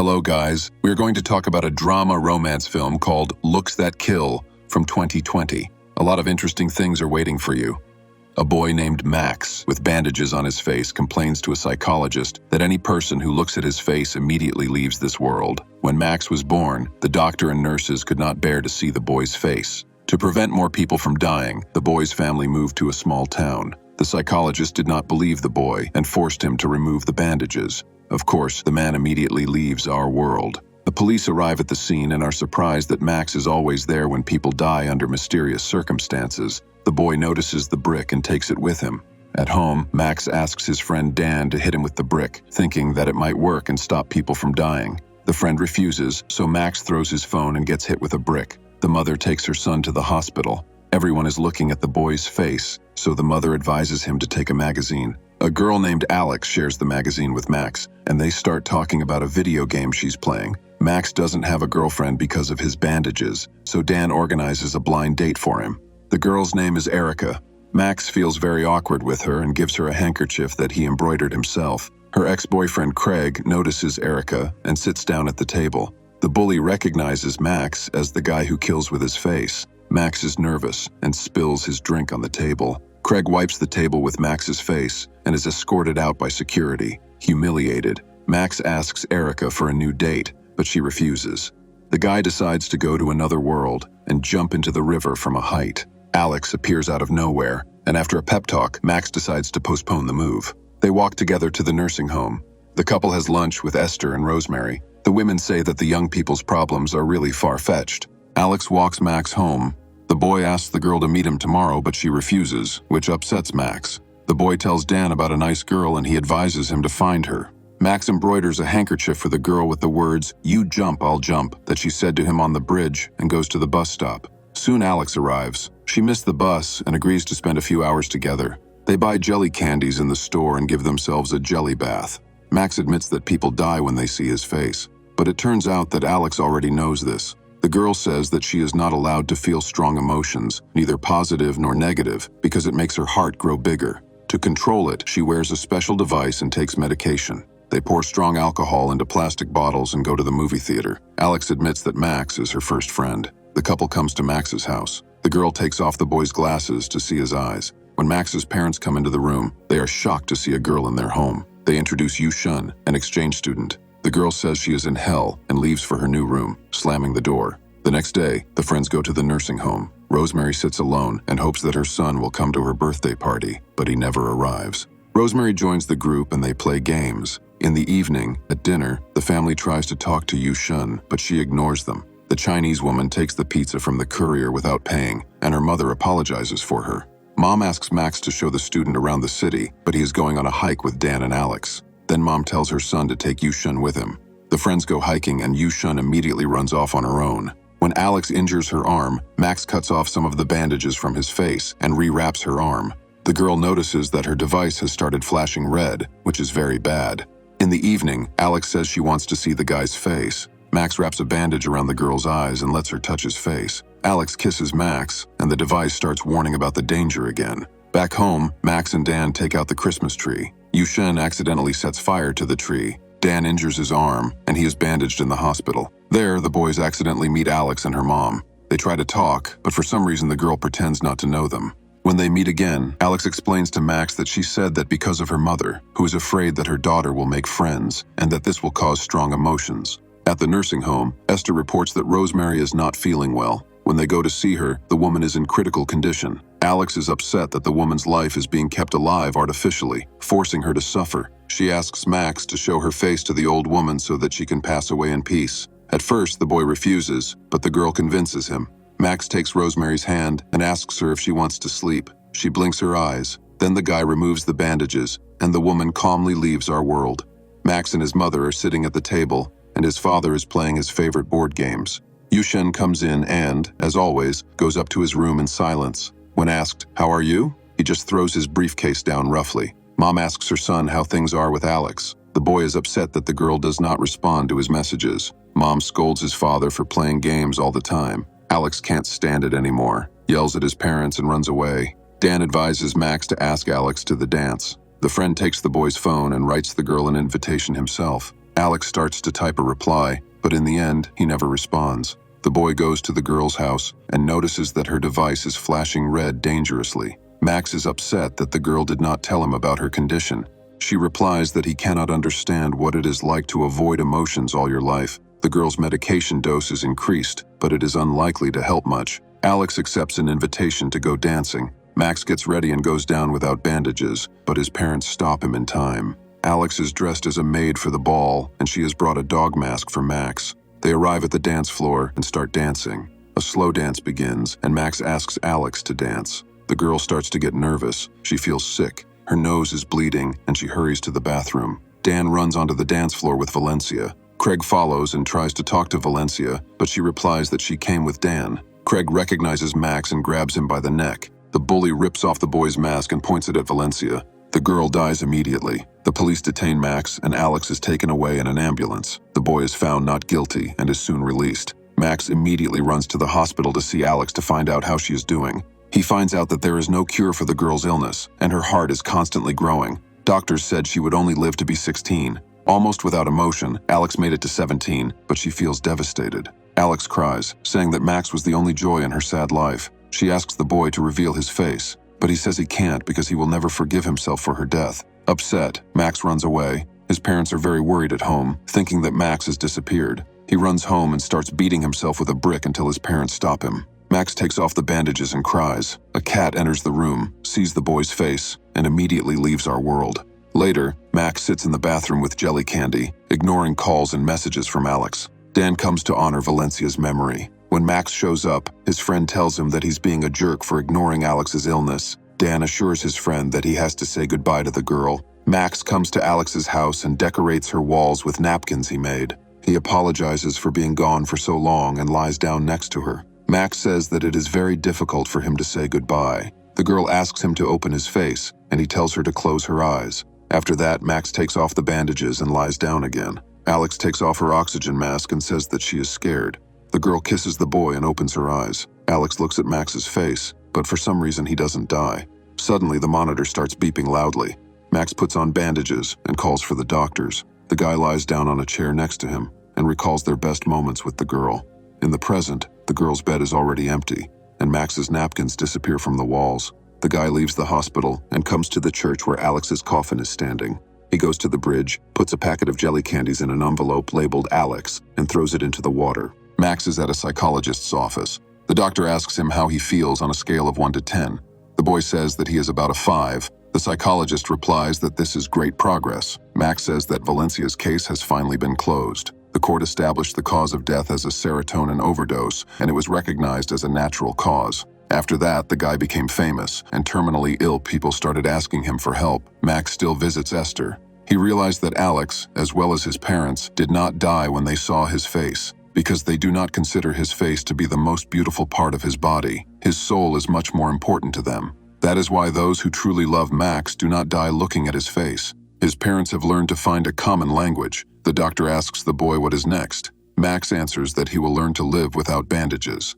Hello guys, we're going to talk about a drama romance film called Looks That Kill from 2020. A lot of interesting things are waiting for you. A boy named Max, with bandages on his face, complains to a psychologist that any person who looks at his face immediately leaves this world. When Max was born, the doctor and nurses could not bear to see the boy's face. To prevent more people from dying, the boy's family moved to a small town. The psychologist did not believe the boy and forced him to remove the bandages. Of course, the man immediately leaves our world. The police arrive at the scene and are surprised that Max is always there when people die under mysterious circumstances. The boy notices the brick and takes it with him. At home, Max asks his friend Dan to hit him with the brick, thinking that it might work and stop people from dying. The friend refuses, so Max throws his phone and gets hit with a brick. The mother takes her son to the hospital. Everyone is looking at the boy's face, so the mother advises him to take a magazine. A girl named Alex shares the magazine with Max, and they start talking about a video game she's playing. Max doesn't have a girlfriend because of his bandages, so Dan organizes a blind date for him. The girl's name is Erica. Max feels very awkward with her and gives her a handkerchief that he embroidered himself. Her ex-boyfriend Craig notices Erica and sits down at the table. The bully recognizes Max as the guy who kills with his face. Max is nervous and spills his drink on the table. Craig wipes the table with Max's face and is escorted out by security. Humiliated, Max asks Erica for a new date, but she refuses. The guy decides to go to another world and jump into the river from a height. Alex appears out of nowhere, and after a pep talk, Max decides to postpone the move. They walk together to the nursing home. The couple has lunch with Esther and Rosemary. The women say that the young people's problems are really far-fetched. Alex walks Max home. The boy asks the girl to meet him tomorrow, but she refuses, which upsets Max. The boy tells Dan about a nice girl and he advises him to find her. Max embroiders a handkerchief for the girl with the words, "You jump, I'll jump," that she said to him on the bridge and goes to the bus stop. Soon Alex arrives. She missed the bus and agrees to spend a few hours together. They buy jelly candies in the store and give themselves a jelly bath. Max admits that people die when they see his face, but it turns out that Alex already knows this. The girl says that she is not allowed to feel strong emotions, neither positive nor negative, because it makes her heart grow bigger. To control it, she wears a special device and takes medication. They pour strong alcohol into plastic bottles and go to the movie theater. Alex admits that Max is her first friend. The couple comes to Max's house. The girl takes off the boy's glasses to see his eyes. When Max's parents come into the room, they are shocked to see a girl in their home. They introduce Yu Shun, an exchange student. The girl says she is in hell and leaves for her new room, slamming the door. The next day, the friends go to the nursing home. Rosemary sits alone and hopes that her son will come to her birthday party, but he never arrives. Rosemary joins the group and they play games. In the evening, at dinner, the family tries to talk to Yu Shun, but she ignores them. The Chinese woman takes the pizza from the courier without paying, and her mother apologizes for her. Mom asks Max to show the student around the city, but he is going on a hike with Dan and Alex. Then Mom tells her son to take Yu Shun with him. The friends go hiking and Yu Shun immediately runs off on her own. When Alex injures her arm, Max cuts off some of the bandages from his face and rewraps her arm. The girl notices that her device has started flashing red, which is very bad. In the evening, Alex says she wants to see the guy's face. Max wraps a bandage around the girl's eyes and lets her touch his face. Alex kisses Max, and the device starts warning about the danger again. Back home, Max and Dan take out the Christmas tree. Yu Shun accidentally sets fire to the tree. Dan injures his arm, and he is bandaged in the hospital. There, the boys accidentally meet Alex and her mom. They try to talk, but for some reason the girl pretends not to know them. When they meet again, Alex explains to Max that she said that because of her mother, who is afraid that her daughter will make friends, and that this will cause strong emotions. At the nursing home, Esther reports that Rosemary is not feeling well. When they go to see her, the woman is in critical condition. Alex is upset that the woman's life is being kept alive artificially, forcing her to suffer. She asks Max to show her face to the old woman so that she can pass away in peace. At first, the boy refuses, but the girl convinces him. Max takes Rosemary's hand and asks her if she wants to sleep. She blinks her eyes. Then the guy removes the bandages, and the woman calmly leaves our world. Max and his mother are sitting at the table, and his father is playing his favorite board games. Yu Shun comes in and, as always, goes up to his room in silence. When asked, "How are you?" he just throws his briefcase down roughly. Mom asks her son how things are with Alex. The boy is upset that the girl does not respond to his messages. Mom scolds his father for playing games all the time. Alex can't stand it anymore, yells at his parents and runs away. Dan advises Max to ask Alex to the dance. The friend takes the boy's phone and writes the girl an invitation himself. Alex starts to type a reply, but in the end, he never responds. The boy goes to the girl's house and notices that her device is flashing red dangerously. Max is upset that the girl did not tell him about her condition. She replies that he cannot understand what it is like to avoid emotions all your life. The girl's medication dose is increased, but it is unlikely to help much. Alex accepts an invitation to go dancing. Max gets ready and goes down without bandages, but his parents stop him in time. Alex is dressed as a maid for the ball, and she has brought a dog mask for Max. They arrive at the dance floor and start dancing. A slow dance begins, and Max asks Alex to dance. The girl starts to get nervous. She feels sick. Her nose is bleeding, and she hurries to the bathroom. Dan runs onto the dance floor with Valencia. Craig follows and tries to talk to Valencia, but she replies that she came with Dan. Craig recognizes Max and grabs him by the neck. The bully rips off the boy's mask and points it at Valencia. The girl dies immediately. The police detain Max, and Alex is taken away in an ambulance. The boy is found not guilty and is soon released. Max immediately runs to the hospital to see Alex to find out how she is doing. He finds out that there is no cure for the girl's illness, and her heart is constantly growing. Doctors said she would only live to be 16. Almost without emotion, Alex made it to 17, but she feels devastated. Alex cries, saying that Max was the only joy in her sad life. She asks the boy to reveal his face, but he says he can't because he will never forgive himself for her death. Upset, Max runs away. His parents are very worried at home, thinking that Max has disappeared. He runs home and starts beating himself with a brick until his parents stop him. Max takes off the bandages and cries. A cat enters the room, sees the boy's face, and immediately leaves our world. Later, Max sits in the bathroom with jelly candy, ignoring calls and messages from Alex. Dan comes to honor Valencia's memory. When Max shows up, his friend tells him that he's being a jerk for ignoring Alex's illness. Dan assures his friend that he has to say goodbye to the girl. Max comes to Alex's house and decorates her walls with napkins he made. He apologizes for being gone for so long and lies down next to her. Max says that it is very difficult for him to say goodbye. The girl asks him to open his face, and he tells her to close her eyes. After that, Max takes off the bandages and lies down again. Alex takes off her oxygen mask and says that she is scared. The girl kisses the boy and opens her eyes. Alex looks at Max's face, but for some reason he doesn't die. Suddenly, the monitor starts beeping loudly. Max puts on bandages and calls for the doctors. The guy lies down on a chair next to him and recalls their best moments with the girl. In the present, the girl's bed is already empty, and Max's napkins disappear from the walls. The guy leaves the hospital and comes to the church where Alex's coffin is standing. He goes to the bridge, puts a packet of jelly candies in an envelope labeled Alex, and throws it into the water. Max is at a psychologist's office. The doctor asks him how he feels on a scale of 1 to 10. The boy says that he is about a 5. The psychologist replies that this is great progress. Max says that Valencia's case has finally been closed. The court established the cause of death as a serotonin overdose, and it was recognized as a natural cause. After that, the guy became famous, and terminally ill people started asking him for help. Max still visits Esther. He realized that Alex, as well as his parents, did not die when they saw his face, because they do not consider his face to be the most beautiful part of his body. His soul is much more important to them. That is why those who truly love Max do not die looking at his face. His parents have learned to find a common language. The doctor asks the boy what is next. Max answers that he will learn to live without bandages.